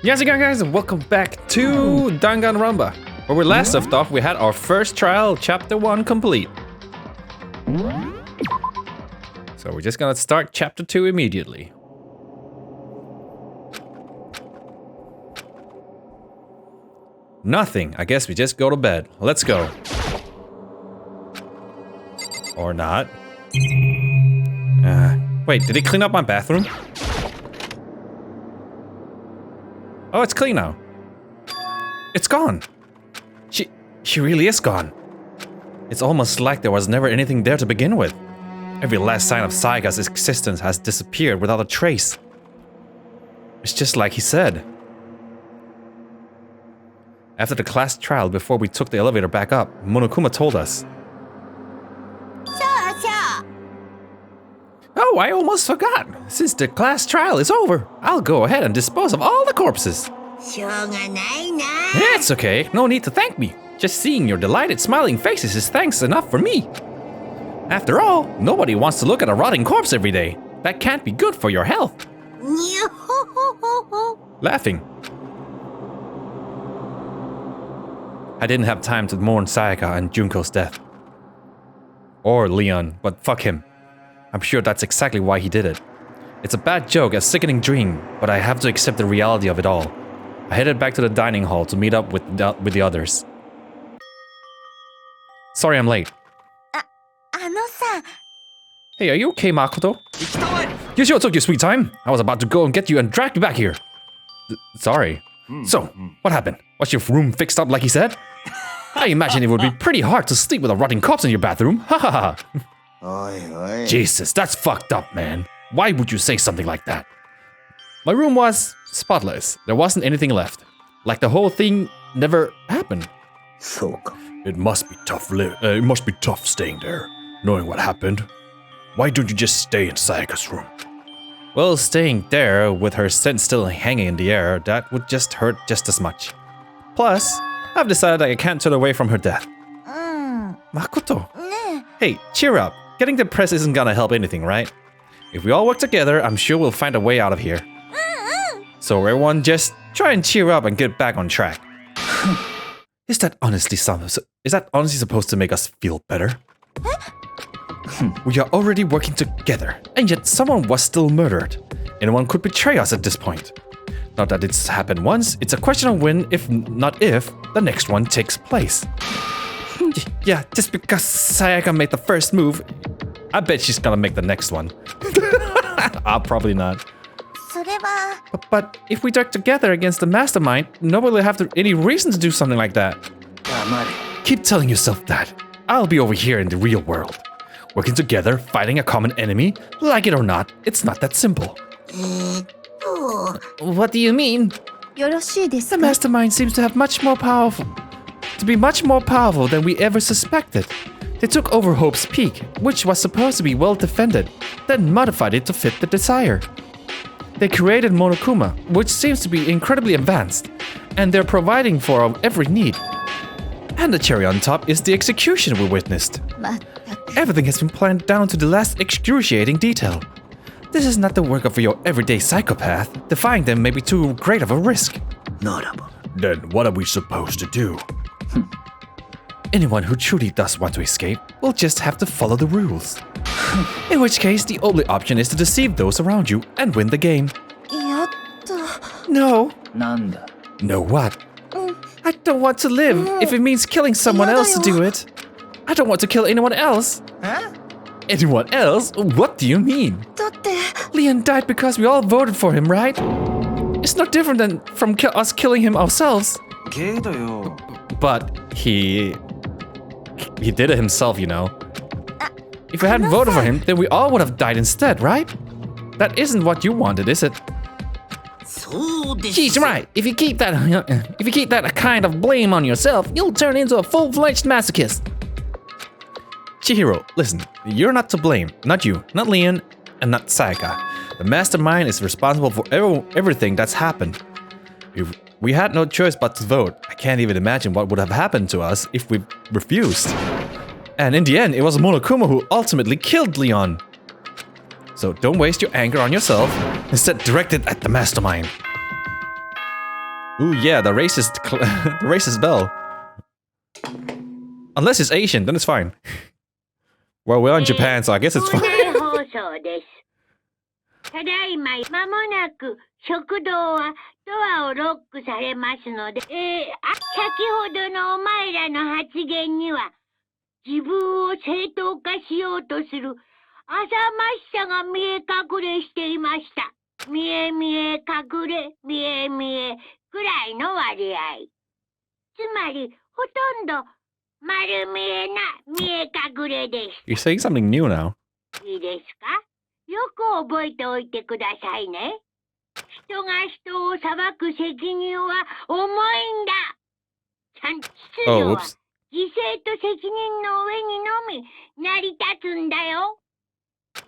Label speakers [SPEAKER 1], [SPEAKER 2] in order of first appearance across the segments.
[SPEAKER 1] Yes again guys, and welcome back to Danganronpa. Where we last left off, we had our first trial, chapter 1 complete. So we're just gonna start chapter 2 immediately. Nothing, I guess we just go to bed. Let's go. Or not. Wait, did he clean up my bathroom? Oh, it's clean now. It's gone. She really is gone. It's almost like there was never anything there to begin with. Every last sign of Sayaka's existence has disappeared without a trace. It's just like he said. After the class trial, before we took the elevator back up, Monokuma told us. Oh, I almost forgot. Since the class trial is over, I'll go ahead and dispose of all the corpses. It's okay, no need to thank me. Just seeing your delighted smiling faces is thanks enough for me. After all, nobody wants to look at a rotting corpse every day. That can't be good for your health. Laughing. I didn't have time to mourn Sayaka and Junko's death. Or Leon, but fuck him. I'm sure that's exactly why he did it. It's a bad joke, a sickening dream, but I have to accept the reality of it all. I headed back to the dining hall to meet up with the others. Sorry I'm late. Hey, are you okay, Makoto? You sure took your sweet time. I was about to go and get you and drag you back here. Sorry. So, what happened? Was your room fixed up like he said? I imagine it would be pretty hard to sleep with a rotting corpse in your bathroom. Ha ha ha. Jesus, that's fucked up, man. Why would you say something like that? My room was spotless. There wasn't anything left. Like the whole thing never happened. It must be tough staying there, knowing what happened. Why don't you just stay in Sayaka's room? Well, staying there with her scent still hanging in the air, that would just hurt just as much. Plus, I've decided that I can't turn away from her death. Makoto. Hey, cheer up. Getting depressed isn't gonna help anything, right? If we all work together, I'm sure we'll find a way out of here. So everyone, just try and cheer up and get back on track. Is that honestly supposed to make us feel better? We are already working together, and yet someone was still murdered. Anyone could betray us at this point. Not that it's happened once, it's a question of when, if not if, the next one takes place. Yeah, just because Sayaka made the first move, I bet she's gonna make the next one. Probably not. But if we work together against the mastermind, nobody will have any reason to do something like that. Keep telling yourself that. I'll be over here in the real world. Working together, fighting a common enemy, like it or not, it's not that simple. What do you mean? The mastermind seems to have be much more powerful than we ever suspected. They took over Hope's Peak, which was supposed to be well defended, then modified it to fit the desire. They created Monokuma, which seems to be incredibly advanced, and they're providing for our every need. And the cherry on top is the execution we witnessed. Everything has been planned down to the last excruciating detail. This is not the work of your everyday psychopath. Defying them may be too great of a risk. Then what are we supposed to do? Anyone who truly does want to escape will just have to follow the rules. In which case, the only option is to deceive those around you and win the game. No. No what? I don't want to live if it means killing someone else to do it. I don't want to kill anyone else. Anyone else? What do you mean? Leon died because we all voted for him, right? It's no different than from us killing him ourselves. But he did it himself, you know. If we hadn't voted for him, then we all would have died instead, right? That isn't what you wanted, is it? She's right. If you keep that kind of blame on yourself, you'll turn into a full-fledged masochist. Chihiro, listen, you're not to blame. Not you, not Leon, and not Sayaka. The mastermind is responsible for everything that's happened. If we had no choice but to vote, I can't even imagine what would have happened to us if we refused. And in the end, it was Monokuma who ultimately killed Leon. So don't waste your anger on yourself, instead direct it at the mastermind. Ooh, yeah, the racist, the racist bell. Unless it's Asian, then it's fine. Well, we're in Japan, so I guess it's fine.
[SPEAKER 2] ただいま、間もなく食堂はドアをロックされますので、先ほどのお前らの発言には、自分を正当化しようとする浅ましさが見え隠れしていました。見え見え隠れ、見え見えくらいの割合。つまり、ほとんど丸見えな見え隠れでした。
[SPEAKER 1] You're saying something new now.
[SPEAKER 2] いいですか？よく覚えておいてくださいね。人が人を裁く責任は重いんだ。秩序は犠牲と責任の上にのみ成り立つんだよ。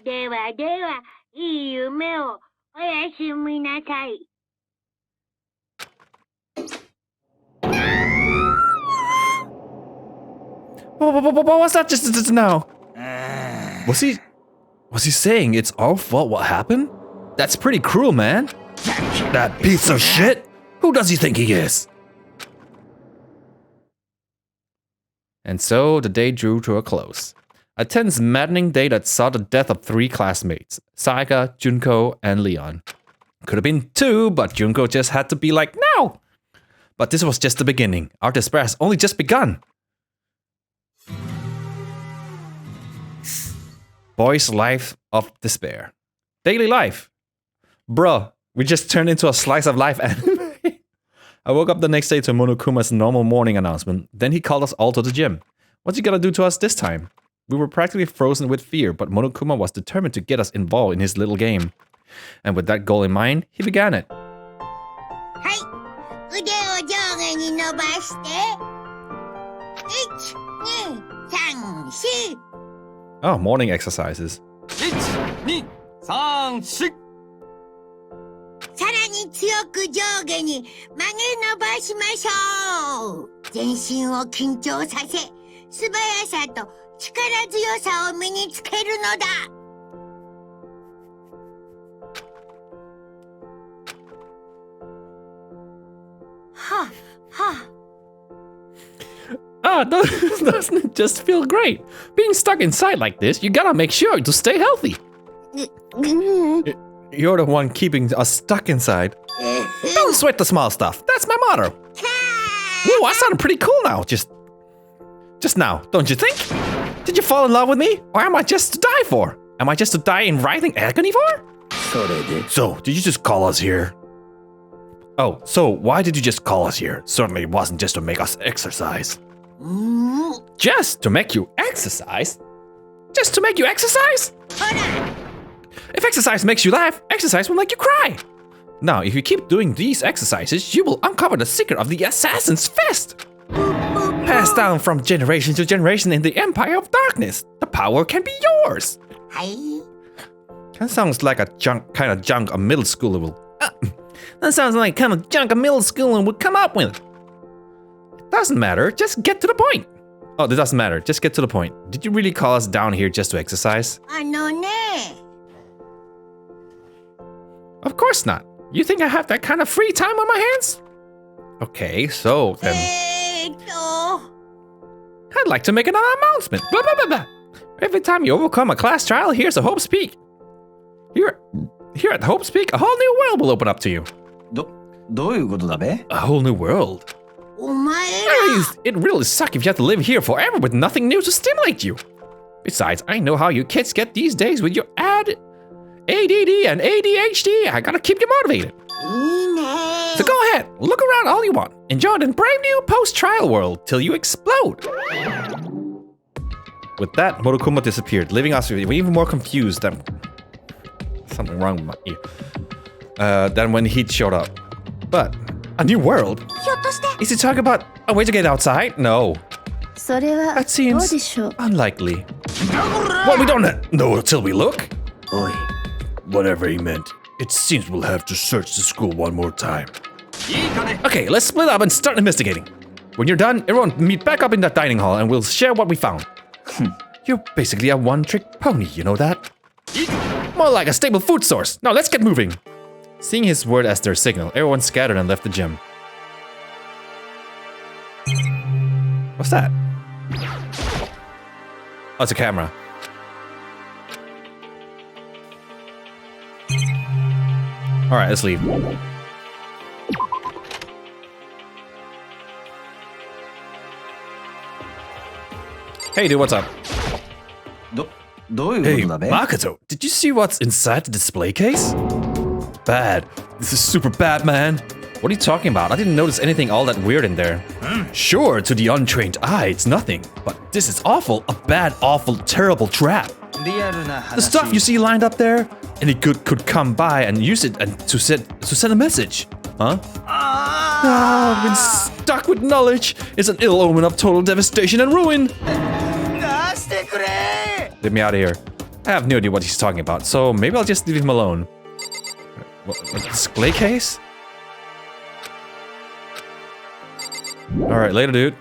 [SPEAKER 2] ではでは、いい夢をおやすみなさい。
[SPEAKER 1] What's that just now? Was he saying it's our fault what happened? That's pretty cruel, man. That piece of shit? Who does he think he is? And so the day drew to a close. A tense, maddening day that saw the death of 3 classmates, Saika, Junko, and Leon. Could have been 2, but Junko just had to be like, no! But this was just the beginning. Our despair has only just begun. Boy's life of despair. Daily life. Bruh, we just turned into a slice of life anime. I woke up the next day to Monokuma's normal morning announcement. Then he called us all to the gym. What's he gonna do to us this time? We were practically frozen with fear, but Monokuma was determined to get us involved in his little game. And with that goal in mind, he began it.
[SPEAKER 2] Hey, 腕を上下に伸ばして。1、2、3、4。
[SPEAKER 1] Oh, morning exercises.
[SPEAKER 3] 1、2、3、4。
[SPEAKER 2] さらに強く上下に曲げ伸ばしましょう。全身を緊張させ、素早さと力強さを身につけるのだ。はあ。
[SPEAKER 1] Doesn't it just feel great? Being stuck inside like this, you gotta make sure to stay healthy. You're the one keeping us stuck inside. Don't sweat the small stuff. That's my motto. Whoa, I sounded pretty cool now. Just now, don't you think? Did you fall in love with me? Or am I just to die for? Am I just to die in writhing agony for? So, did you just call us here? Oh, so why did you just call us here? Certainly it wasn't just to make us exercise. Just to make you exercise? Just to make you exercise? If exercise makes you laugh, exercise will make you cry. Now, if you keep doing these exercises, you will uncover the secret of the Assassin's Fist. Passed down from generation to generation in the Empire of Darkness. The power can be yours. That sounds like a kind of junk a middle schooler will... that sounds like kind of junk a middle schooler would come up with. It doesn't matter, just get to the point. Oh, it doesn't matter, just get to the point. Did you really call us down here just to exercise? Of course not. You think I have that kind of free time on my hands? Okay, so then... I'd like to make another announcement. Blah, blah, blah, blah. Every time you overcome a class trial, here's a Hope's Peak. Here at Hope's Peak, a whole new world will open up to you.
[SPEAKER 3] どういうことだべ?
[SPEAKER 1] A whole new world. It really sucks if you have to live here forever with nothing new to stimulate you. Besides, I know how you kids get these days with your ADD and ADHD. I gotta keep you motivated. So go ahead, look around all you want. Enjoy the brand new post-trial world till you explode. With that, Monokuma disappeared, leaving us even more confused than... Something wrong with my ear. Than when he showed up. But, a new world? Is he talking about a way to get outside? No. That seems unlikely. Well, we don't know till we look. Whatever he meant. It seems we'll have to search the school one more time. Okay, let's split up and start investigating. When you're done, everyone meet back up in that dining hall and we'll share what we found. You're basically a one-trick pony, you know that? More like a stable food source. Now let's get moving. Seeing his word as their signal, everyone scattered and left the gym. What's that? Oh, it's a camera. Alright, let's leave. Hey dude, what's up? Hey, Makoto, did you see what's inside the display case? Bad. This is super bad, man. What are you talking about? I didn't notice anything all that weird in there. Sure, to the untrained eye, it's nothing. But this is awful. A bad, awful, terrible trap. The stuff you see lined up there, any good could come by and use it and to send a message. Huh? I've been stuck with knowledge. It's an ill omen of total devastation and ruin. Get me out of here. I have no idea what he's talking about, so maybe I'll just leave him alone. What display case? Alright, later, dude.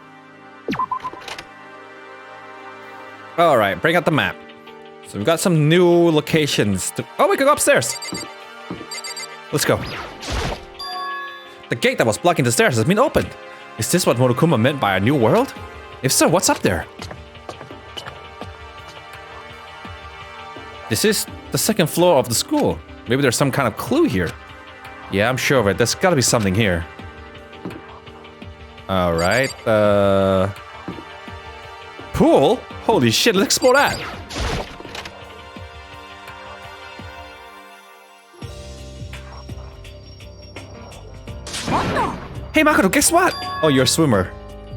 [SPEAKER 1] Alright, bring out the map. So we've got some new locations. Oh, we can go upstairs. Let's go. The gate that was blocking the stairs has been opened. Is this what Monokuma meant by a new world? If so, what's up there? This is the second floor of the school. Maybe there's some kind of clue here. Yeah, I'm sure of it. There's gotta be something here. Alright, pool? Holy shit, let's explore that. Hey Makoto, guess what? Oh, you're a swimmer.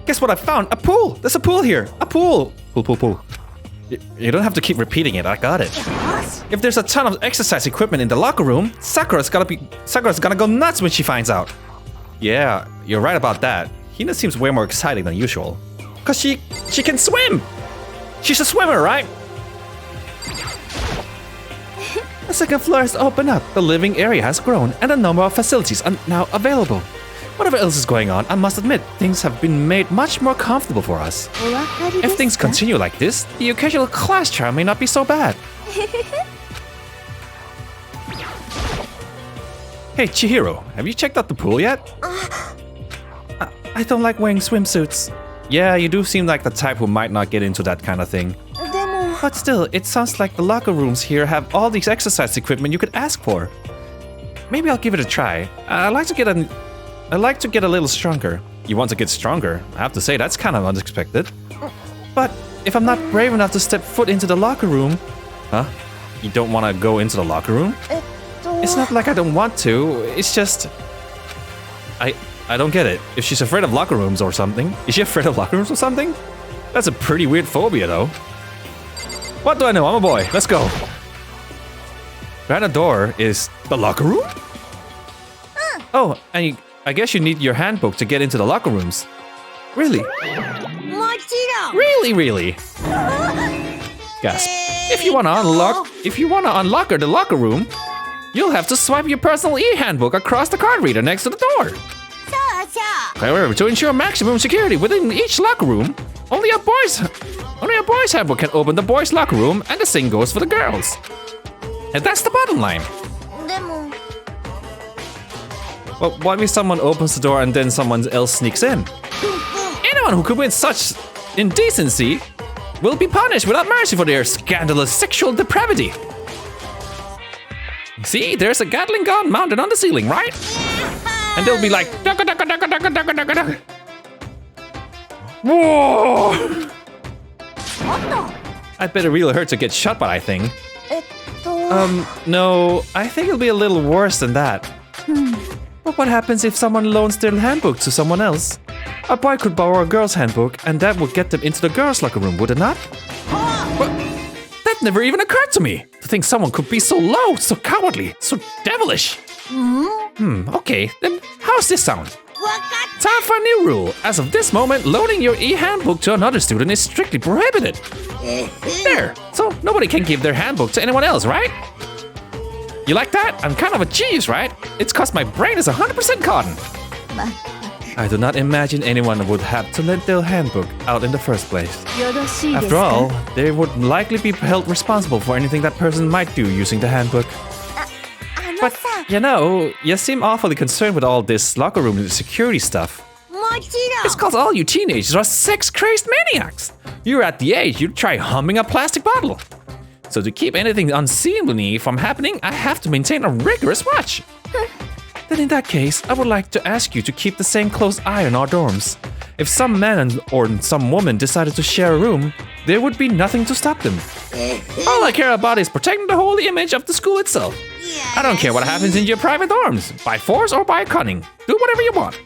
[SPEAKER 1] Guess what I found? A pool! There's a pool here! A pool! Pool. You don't have to keep repeating it, I got it. If there's a ton of exercise equipment in the locker room, Sakura's gonna go nuts when she finds out. Yeah, you're right about that. Hina seems way more exciting than usual. Cause she can swim! She's a swimmer, right? The second floor has opened up, the living area has grown, and a number of facilities are now available. Whatever else is going on, I must admit, things have been made much more comfortable for us. If things continue like this, the occasional class trial may not be so bad. Hey Chihiro, have you checked out the pool yet? I don't like wearing swimsuits. Yeah, you do seem like the type who might not get into that kind of thing. But still, it sounds like the locker rooms here have all these exercise equipment you could ask for. Maybe I'll give it a try. I'd like to get a little stronger. You want to get stronger? I have to say, that's kind of unexpected. But if I'm not brave enough to step foot into the locker room... Huh? You don't want to go into the locker room? It's not like I don't want to, it's just... I don't get it. If she's afraid of locker rooms or something. Is she afraid of locker rooms or something? That's a pretty weird phobia, though. What do I know? I'm a boy. Let's go. Behind the door is the locker room? Oh, and I guess you need your handbook to get into the locker rooms. Really? Really? Gasp. If you wanna unlock the locker room, you'll have to swipe your personal e-handbook across the card reader next to the door. However, to ensure maximum security within each locker room, only a boy's handbook can open the boys' locker room, and the same goes for the girls. And that's the bottom line. Well, what if someone opens the door and then someone else sneaks in? Anyone who commits such indecency will be punished without mercy for their scandalous sexual depravity. See, there's a Gatling gun mounted on the ceiling, right? And they'll be like, "Ducka, ducka, ducka, ducka, ducka, ducka, ducka." Whoa! I bet it really hurts to get shot by that thing. No, I think it'll be a little worse than that. But what happens if someone loans their handbook to someone else? A boy could borrow a girl's handbook, and that would get them into the girls' locker room, would it not? But that never even occurred to me. To think someone could be so low, so cowardly, so devilish. Okay, then how's this sound? Time for a new rule. As of this moment, loaning your e-handbook to another student is strictly prohibited. There, so nobody can give their handbook to anyone else, right? You like that? I'm kind of a genius, right? It's cause my brain is 100% cotton. I do not imagine anyone would have to lend their handbook out in the first place. After all, they would likely be held responsible for anything that person might do using the handbook. But, you know, you seem awfully concerned with all this locker room security stuff. It's because all you teenagers are sex-crazed maniacs. You're at the age you'd try humming a plastic bottle. So to keep anything unseemly from happening, I have to maintain a rigorous watch. Then in that case, I would like to ask you to keep the same close eye on our dorms. If some man or some woman decided to share a room, there would be nothing to stop them. All I care about is protecting the holy image of the school itself. I don't care what happens in your private dorms, by force or by cunning. Do whatever you want.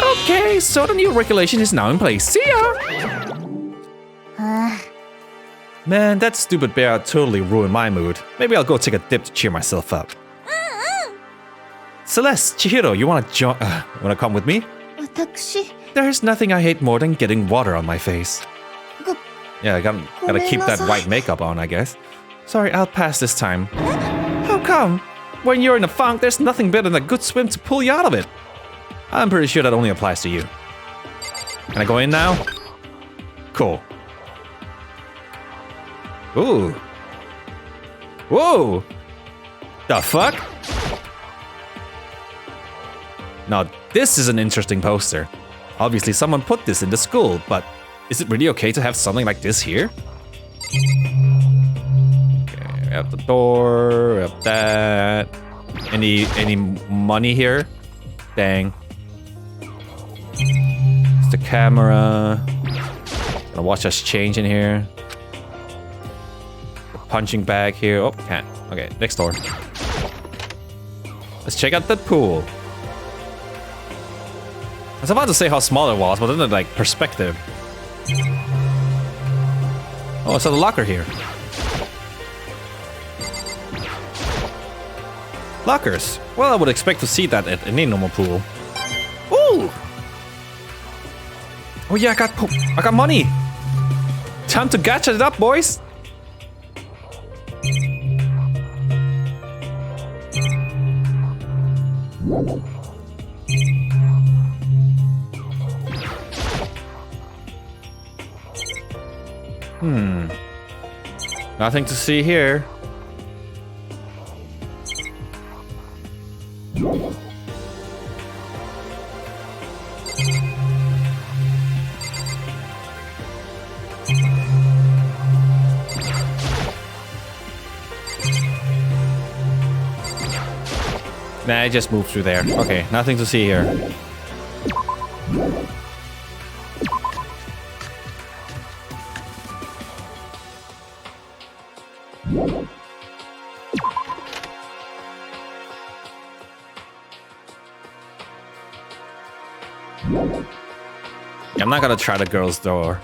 [SPEAKER 1] Okay, so the new regulation is now in place. See ya! Man, that stupid bear totally ruined my mood. Maybe I'll go take a dip to cheer myself up. Celeste, Chihiro, you wanna come with me? There's nothing I hate more than getting water on my face. Yeah, I gotta keep that white makeup on, I guess. Sorry, I'll pass this time. How come? When you're in a funk, there's nothing better than a good swim to pull you out of it. I'm pretty sure that only applies to you. Can I go in now? Cool. Ooh. Whoa! The fuck? Now, this is an interesting poster. Obviously, someone put this in the school, but is it really okay to have something like this here? Okay, we have the door, we have that. Any money here? Dang. It's the camera. Gonna watch us change in here. The punching bag here. Oh, can't. Okay, next door. Let's check out that pool. I was about to say how small it was, but then like perspective. Oh, it's a locker here. Lockers. Well, I would expect to see that at any normal pool. Ooh! Oh yeah, I got money. Time to gacha it up, boys. Nothing to see here. Nah, I just moved through there. Okay, nothing to see here. I'm not gonna try the girl's door.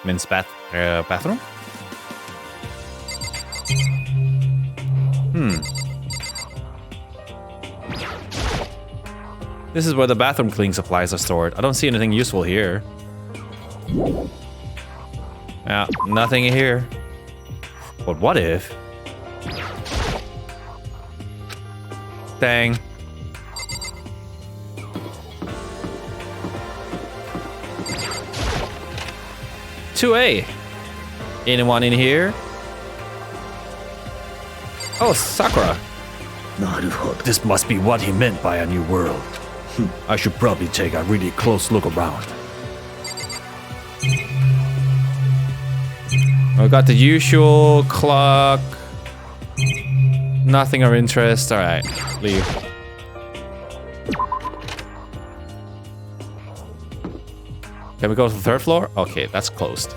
[SPEAKER 1] Men's bathroom? This is where the bathroom cleaning supplies are stored. I don't see anything useful here. Yeah, nothing here. But what if? Dang. "2A. Anyone in here?" Oh, Sakura. This must be what he meant by a new world. I should probably take a really close look around. We got the usual clock. Nothing of interest. Alright, leave. Can we go to the third floor? Okay, that's closed.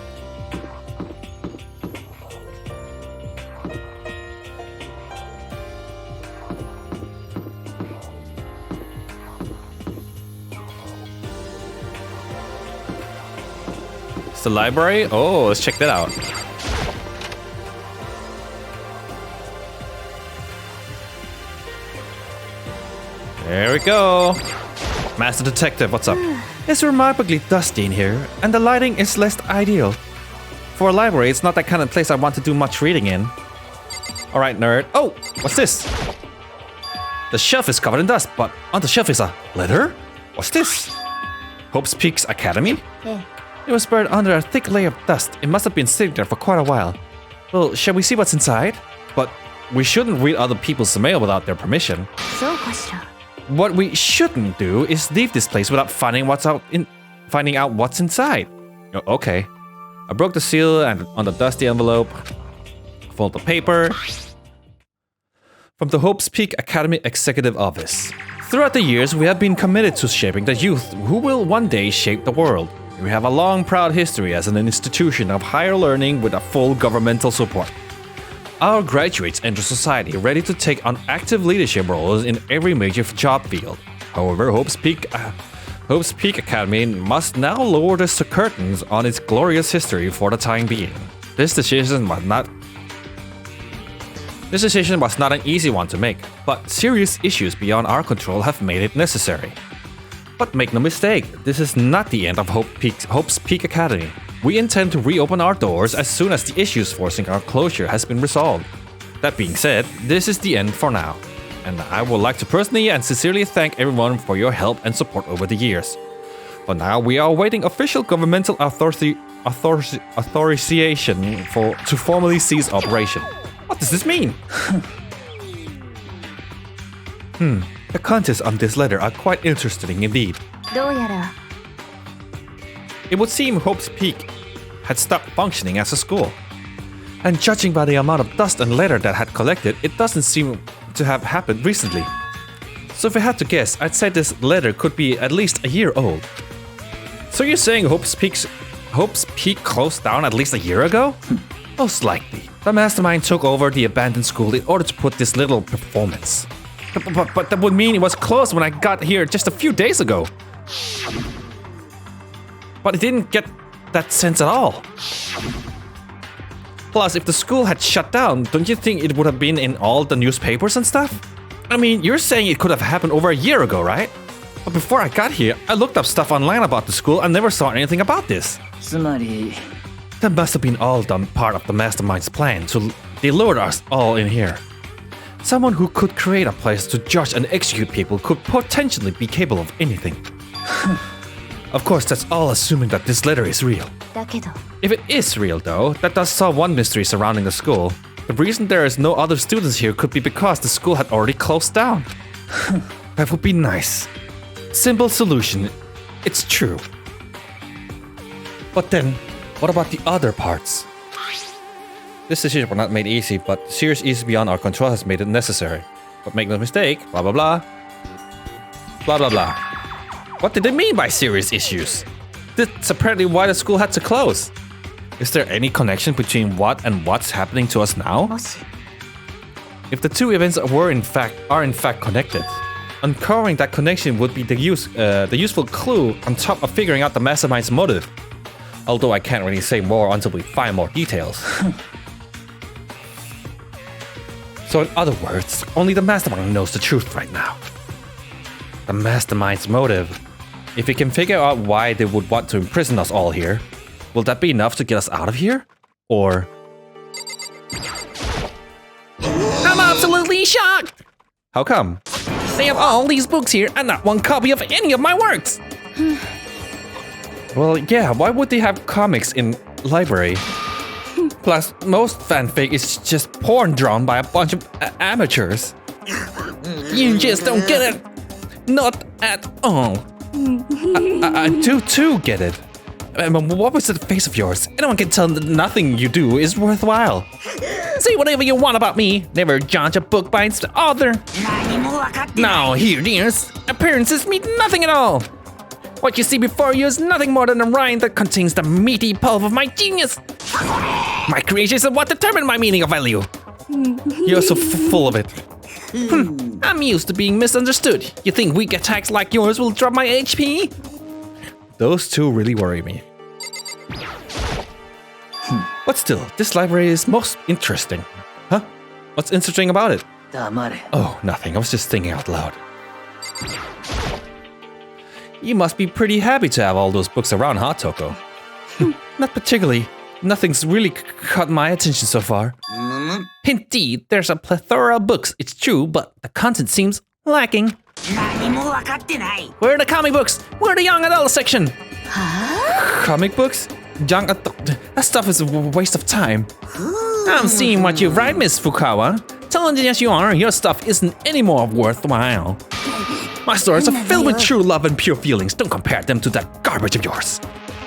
[SPEAKER 1] It's the library? Oh, let's check that out. There we go. Master Detective, what's up? It's remarkably dusty in here, and the lighting is less ideal. For a library, it's not that kind of place I want to do much reading in. Alright, nerd. Oh, what's this? The shelf is covered in dust, but on the shelf is a letter? What's this? Hope's Peaks Academy? It was buried under a thick layer of dust. It must have been sitting there for quite a while. Well, shall we see what's inside? But we shouldn't read other people's mail without their permission.
[SPEAKER 4] そうかしら。
[SPEAKER 1] What we shouldn't do is leave this place without finding out what's inside. Okay. I broke the seal and on the dusty envelope, fold the paper. From the Hope's Peak Academy Executive Office. Throughout the years, we have been committed to shaping the youth who will one day shape the world. We have a long, proud history as an institution of higher learning with a full governmental support. Our graduates enter society ready to take on active leadership roles in every major job field. However, Hope's Peak Academy must now lower the curtains on its glorious history for the time being. This decision was not an easy one to make, but serious issues beyond our control have made it necessary. But make no mistake, this is not the end of Hope's Peak Academy. We intend to reopen our doors as soon as the issues forcing our closure has been resolved. That being said, this is the end for now. And I would like to personally and sincerely thank everyone for your help and support over the years. For now, we are awaiting official governmental authorization to formally cease operation. What does this mean? The contents of this letter are quite interesting indeed.
[SPEAKER 4] どうやら
[SPEAKER 1] It would seem Hope's Peak had stopped functioning as a school. And judging by the amount of dust and letter that had collected, it doesn't seem to have happened recently. So if I had to guess, I'd say this letter could be at least a year old. So you're saying Hope's Peak closed down at least a year ago? Most likely. The mastermind took over the abandoned school in order to put this little performance. But that would mean it was closed when I got here just a few days ago. But I didn't get that sense at all. Plus, if the school had shut down, don't you think it would have been in all the newspapers and stuff? I mean, you're saying it could have happened over a year ago, right? But before I got here, I looked up stuff online about the school and never saw anything about this.
[SPEAKER 3] つまり
[SPEAKER 1] That must have been all done part of the mastermind's plan, so they lured us all in here. Someone who could create a place to judge and execute people could potentially be capable of anything. Of course, that's all assuming that this letter is real.
[SPEAKER 4] だけど
[SPEAKER 1] If it is real, though, that does solve one mystery surrounding the school. The reason there is no other students here could be because the school had already closed down. That would be nice. Simple solution. It's true. But then, what about the other parts? This decision was not made easy, but serious issues beyond our control has made it necessary. But make no mistake, blah blah blah. Blah blah blah. What did they mean by serious issues? That's apparently why the school had to close. Is there any connection between what and what's happening to us now?
[SPEAKER 4] もし
[SPEAKER 1] If the two events are in fact connected, uncovering that connection would be the useful clue on top of figuring out the mastermind's motive. Although I can't really say more until we find more details. So in other words, only the mastermind knows the truth right now. The mastermind's motive. If we can figure out why they would want to imprison us all here, will that be enough to get us out of here? Or...
[SPEAKER 5] I'm absolutely shocked!
[SPEAKER 1] How come?
[SPEAKER 5] They have all these books here and not one copy of any of my works!
[SPEAKER 1] Well, yeah, why would they have comics in library? Plus, most fanfic is just porn drawn by a bunch of amateurs.
[SPEAKER 5] You just don't get it! Not at all.
[SPEAKER 1] I do get it. What was the face of yours? Anyone can tell that nothing you do is worthwhile.
[SPEAKER 5] Say whatever you want about me, never judge a book by its author. Now here it is. Appearances mean nothing at all. What you see before you is nothing more than a rind that contains the meaty pulp of my genius. My creations are what determine my meaning of value.
[SPEAKER 1] You're so full of it.
[SPEAKER 5] I'm used to being misunderstood. You think weak attacks like yours will drop my HP?
[SPEAKER 1] Those two really worry me. But still, this library is most interesting. Huh? What's interesting about it?
[SPEAKER 3] 黙れ
[SPEAKER 1] Oh, nothing. I was just thinking out loud. You must be pretty happy to have all those books around, huh, Toko? Not particularly. Nothing's really caught my attention so far.
[SPEAKER 5] Indeed, there's a plethora of books, it's true, but the content seems lacking.
[SPEAKER 3] 何も分かってない
[SPEAKER 5] Where are the comic books? Where the young adult section?
[SPEAKER 1] Comic books? Young adult. That stuff is a waste of time.
[SPEAKER 5] I'm seeing what you write, Miss Fukawa. Talented as you are, your stuff isn't any more worthwhile. My stories are filled with true love and pure feelings. Don't compare them to that garbage of yours.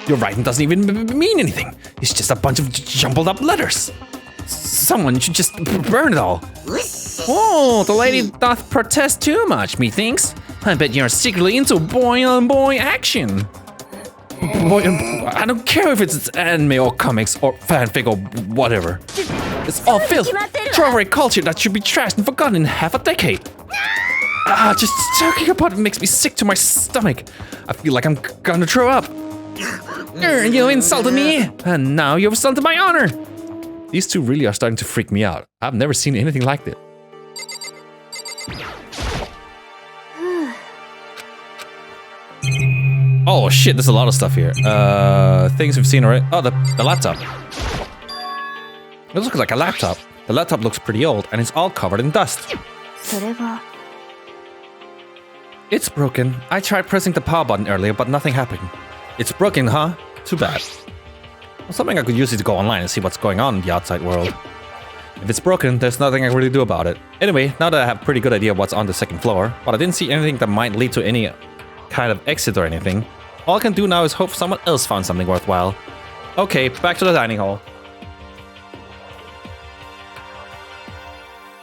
[SPEAKER 5] Your writing doesn't even mean anything. It's just a bunch of jumbled up letters. Someone should just burn it all. Oh, the lady doth protest too much, methinks. I bet you're secretly into boy-on-boy action. I don't care if it's anime or comics or fanfic or whatever. It's all filth. Throwaway culture that should be trashed and forgotten in half a decade. Just talking about it makes me sick to my stomach. I feel like I'm gonna throw up. You insulted me, and now you've insulted my honor. These two really are starting to freak me out. I've never seen anything like this. Oh shit, there's a lot of stuff here. Things we've seen already. Oh, the laptop. It looks like a laptop. The laptop looks pretty old, and it's all covered in dust.
[SPEAKER 4] それは
[SPEAKER 5] It's broken. I tried pressing the power button earlier, but nothing happened. It's broken, huh? Too bad. Well, something I could use is to go online and see what's going on in the outside world. If it's broken, there's nothing I can really do about it. Anyway, now that I have a pretty good idea what's on the second floor, but I didn't see anything that might lead to any kind of exit or anything. All I can do now is hope someone else found something worthwhile. Okay, back to the dining hall.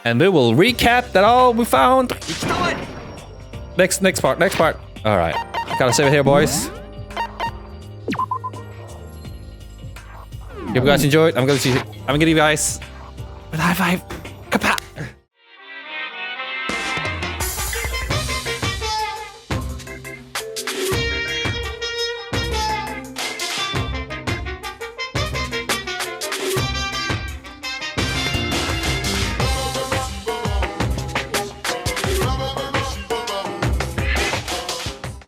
[SPEAKER 5] And we will recap that all we found. Next part. All right, gotta save it here, boys. If you guys enjoyed, I'm gonna give you guys a high five. Kapat.